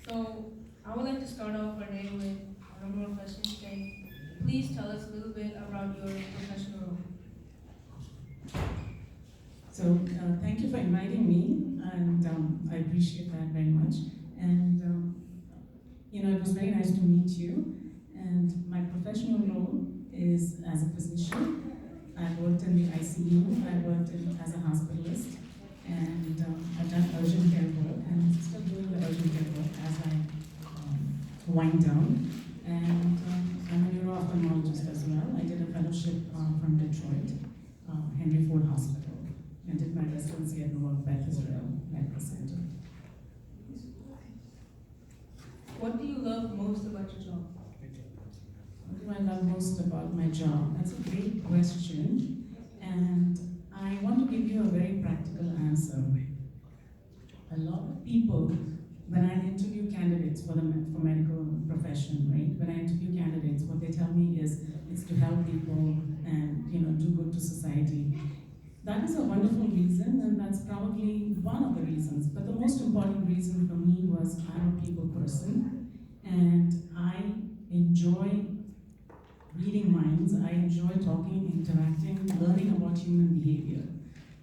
So I would like to start off our day with a number of questions. Can please tell us a little bit about your professional role? So thank you for inviting me, and I appreciate that very much. And it was very nice to meet you. And my professional role is as a physician. I worked in the ICU. I worked as a hospitalist, and I've done urgent care work, and I'm still doing the urgent care work as I wind down. And I'm a neuro-ophthalmologist as well. I did a fellowship from Detroit, Henry Ford Hospital. I did my residency at Newark Beth Israel Medical Center. What do you love most about your job? What do I love most about my job? That's a great question, and I want to give you a very practical answer. A lot of people, when I interview candidates for medical profession, right? When I interview candidates, what they tell me is it's to help people and do good to society. That is a wonderful reason, and that's probably one of the reasons. But the most important reason for me was I'm a people person, and I enjoy reading minds. I enjoy talking, interacting, learning about human behavior.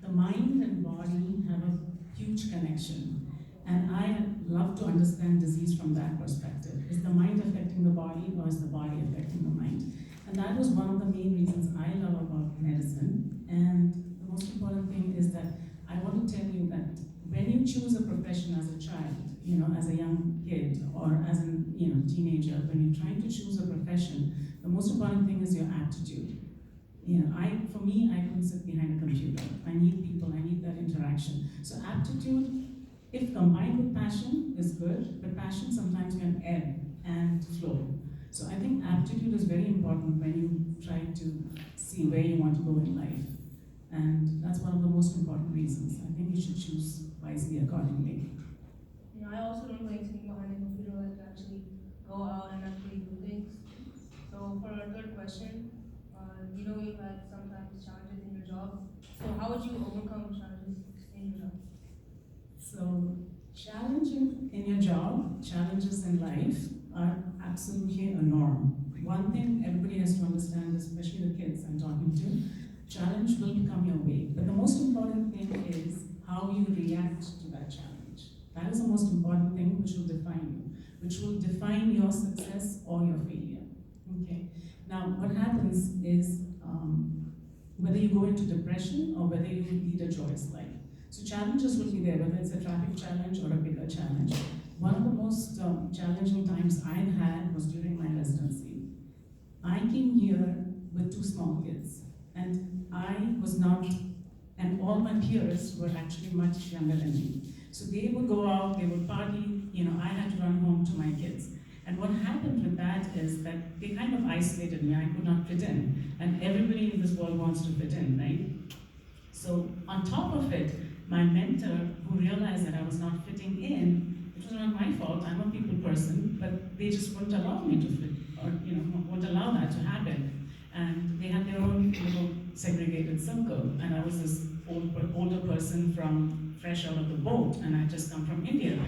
The mind and body have a huge connection, and I love to understand disease from that perspective. Is the mind affecting the body, or is the body affecting the mind? And that was one of the main reasons I love about medicine. And the most important thing is that I want to tell you that when you choose a profession as a child, as a young kid or as a teenager, when you're trying to choose a profession, the most important thing is your aptitude. For me, I couldn't sit behind a computer. I need people, I need that interaction. So aptitude, if combined with passion, is good, but passion sometimes can ebb and flow. So I think aptitude is very important when you try to see where you want to go in life. And that's one of the most important reasons. I think you should choose wisely accordingly. I also don't like sitting behind a computer, like to actually go out and actually do things. So for our third question, you've had sometimes challenges in your job. So how would you overcome challenges in your job? So challenging in your job, challenges in life are absolutely a norm. One thing everybody has to understand, especially the kids I'm talking to, challenge will come your way. But the most important thing is how you react to that challenge. That is the most important thing which will define you, which will define your success or your failure. Okay. Now, what happens is whether you go into depression or whether you lead a joyous life. So challenges will be there, whether it's a traffic challenge or a bigger challenge. One of the most challenging times I've had was during my residency. I came here with 2 small kids, and I was not, and all my peers were actually much younger than me. So they would go out, they would party, I had to run home to my kids. And what happened with that is that they kind of isolated me. I could not fit in. And everybody in this world wants to fit in, right? So on top of it, my mentor, who realized that I was not fitting in, it was not my fault, I'm a people person, but they just wouldn't allow me to fit, or wouldn't allow that to happen. And they had their own little segregated circle, and I was this older person fresh out of the boat, and I just come from India.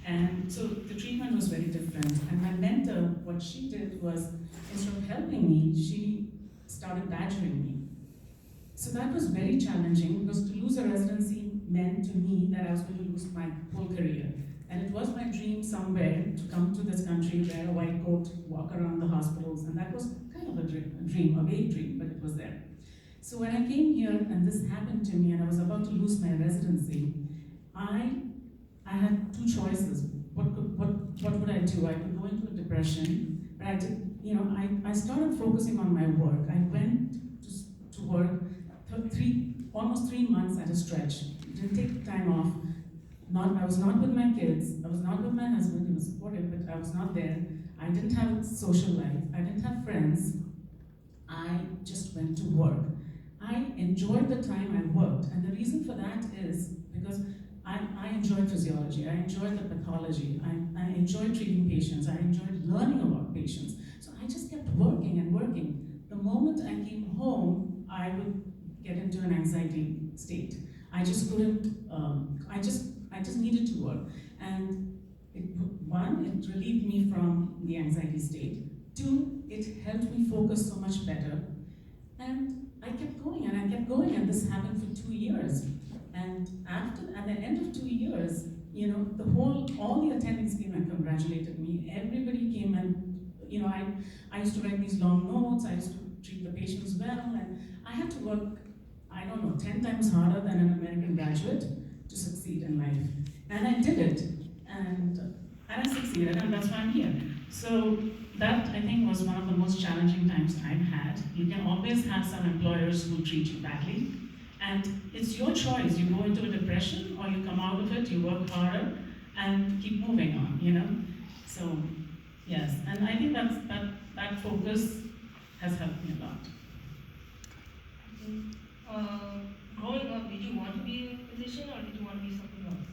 And so the treatment was very different. And my mentor, what she did was, instead of helping me, she started badgering me. So that was very challenging, because to lose a residency meant to me that I was going to lose my whole career. And it was my dream somewhere to come to this country, wear a white coat, walk around the hospitals, and that was kind of a dream, a vague dream, but it was there. So when I came here and this happened to me and I was about to lose my residency, I had 2 choices. What would I do? I could go into a depression, but I did, I started focusing on my work. I went to work almost 3 months at a stretch. Didn't take time off. I was not with my kids. I was not with my husband. He was supportive, but I was not there. I didn't have a social life. I didn't have friends. I just went to work. I enjoyed the time I worked, and the reason for that is because I enjoyed physiology, I enjoyed the pathology, I enjoyed treating patients, I enjoyed learning about patients. So I just kept working and working. The moment I came home, I would get into an anxiety state. I just couldn't, I just needed to work. And one, it relieved me from the anxiety state. Two, it helped me focus so much better. And I kept going and I kept going, and this happened for 2 years. And at the end of 2 years, all the attendings came and congratulated me. Everybody came and, I used to write these long notes, I used to treat the patients well, and I had to work, I don't know, 10 times harder than an American graduate to succeed in life. And I did it, and I succeeded, and that's why I'm here. So that, I think, was one of the most challenging times I've had. You can always have some employers who treat you badly, and it's your choice. You go into a depression, or you come out of it, you work harder, and keep moving on. So, yes, and I think that focus has helped me a lot. Growing up, did you want to be a physician or did you want to be something else?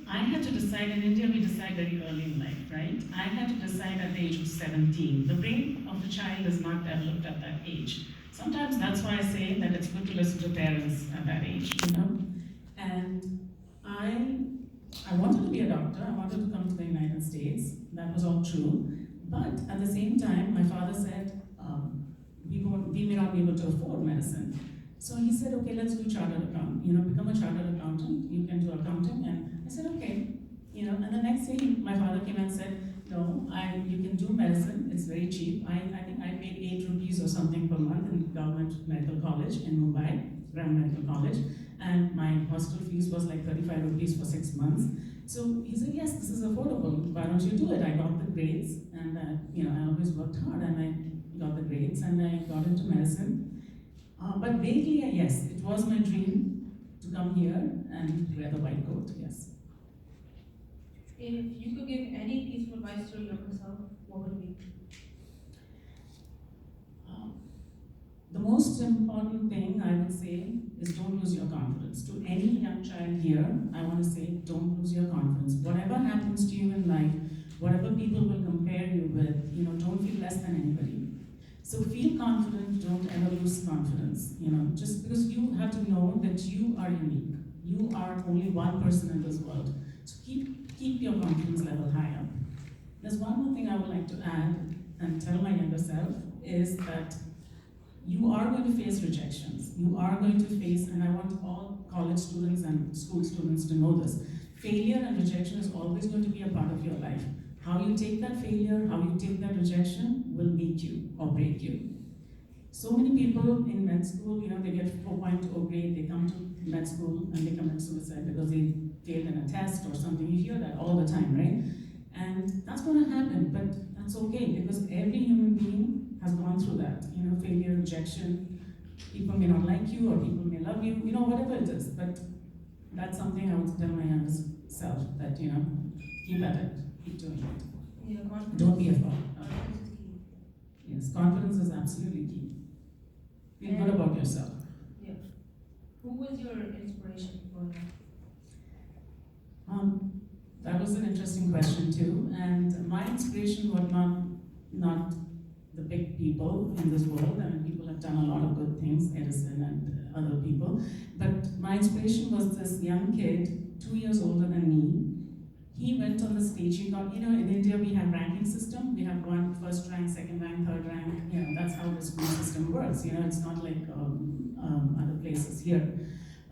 I had to decide. In India, we decide very early in life, right? I had to decide at the age of 17. The brain of the child is not developed at that age. Sometimes that's why I say that it's good to listen to parents at that age. And I wanted to be a doctor. I wanted to come to the United States. That was all true. But at the same time, my father said, we may not be able to afford medicine. So he said, okay, let's do chartered accountant. Become a chartered accountant. You can do accounting. And I said, okay. And the next day, my father came and said, no, you can do medicine. It's very cheap. I think I paid 8 rupees or something per month in government medical college in Mumbai, Brown Medical College. And my hostel fees was like 35 rupees for 6 months. So he said, yes, this is affordable. Why don't you do it? I got the grades, and I always worked hard, and I got the grades, and I got into medicine. But vaguely, yes, it was my dream to come here and wear the white coat, yes. If you could give any piece of advice to your younger self, what would it be? The most important thing I would say is don't lose your confidence. To any young child here, I want to say don't lose your confidence. Whatever happens to you in life, whatever people will compare you with, don't feel less than anybody. So feel confident, don't ever lose confidence. Just because you have to know that you are unique. You are only one person in this world. So keep your confidence level high up. There's one more thing I would like to add and tell my younger self is that you are going to face rejections. You are going to face, and I want all college students and school students to know this, failure and rejection is always going to be a part of your life. How you take that failure, how you take that rejection will make you or break you. So many people in med school, they get 4.0 grade, they come to med school and they commit suicide because they failed in a test or something. You hear that all the time, right? And that's going to happen, but that's okay because every human being has gone through that. Failure, rejection. People may not like you or people may love you, whatever it is. But that's something I would tell my younger self that, keep at it. Keep doing it. Yeah, confidence. Don't be afraid. Confidence is key. Yes, confidence is absolutely key. Feel good about yourself. Yeah. Who was your inspiration growing up? That was an interesting question too. And my inspiration was not the big people in this world. I mean, people have done a lot of good things, Edison and other people. But my inspiration was this young kid, 2 years older than me. He went on the stage, he got, in India we have ranking system. We have one first rank, second rank, third rank. That's how the school system works. It's not like other places here.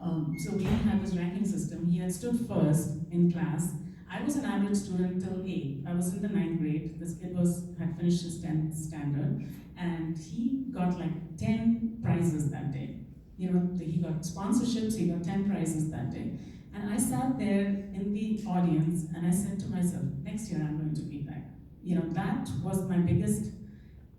So we had this ranking system. He had stood first in class. I was an average student till 8. I was in the 9th grade. This kid had finished his 10th standard, and he got like 10 prizes that day. He got sponsorships, he got 10 prizes that day. And I sat there in the audience and I said to myself, next year I'm going to be that. That was my biggest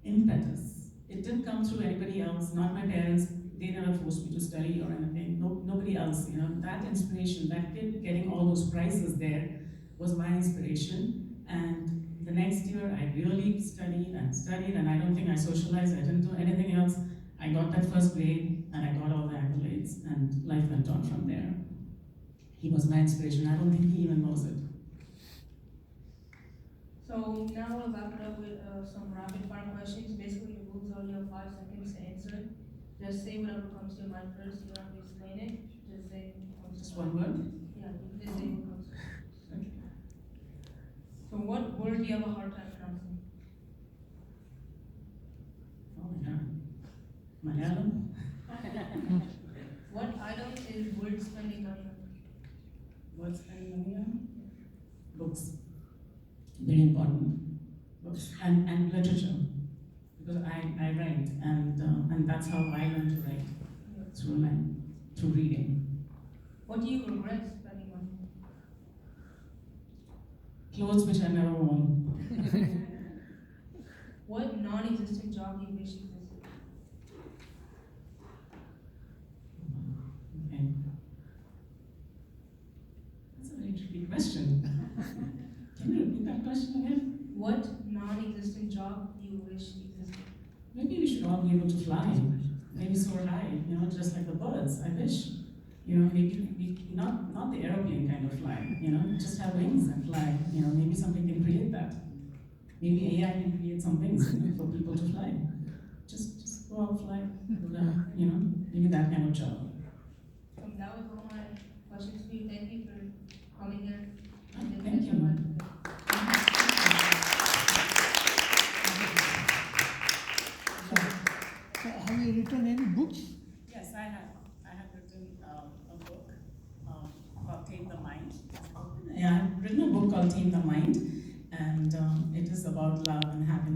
impetus. It didn't come through anybody else, not my parents. They never forced me to study or anything. Nobody else. That inspiration, that kid getting all those prizes there was my inspiration. And the next year I really studied, and I don't think I socialized. I didn't do anything else. I got that first grade and I got all the accolades, and life went on from there. He was my inspiration. I don't think he even knows it. So now we'll wrap it up with some rapid fire questions. Basically, the rules are you have 5 seconds to answer. Just say whatever comes to your mind first. You don't have to explain it. Just say what comes to Just your one mind. word? Yeah, you just say what comes to your mind. Okay. So what word do you have a hard time pronouncing? Oh my God. Malayalam? What item is worth spending money on? What's spending money on? Books. Very important. Books and literature. Because I write, and that's how I learned to write, through reading. What do you regret spending money on? Clothes which I never worn. What non-existent job do you wish existed? Okay. That's a very tricky question. Can you repeat that question again? What non-existent job do you wish existed? Maybe we should all be able to fly. Maybe soar high, just like the birds. I wish. Maybe not the aeroplane kind of fly, just have wings and fly. Maybe something can create that. Maybe AI can create some wings, for people to fly. Just go out, fly, go down, maybe that kind of job. That was all my questions for you. Thank you for coming here. Thank you. Have you written any books? Yes, I have. I have written a book called Tame the Mind. Yeah, I've written a book called Tame the Mind, and it is about love and happiness.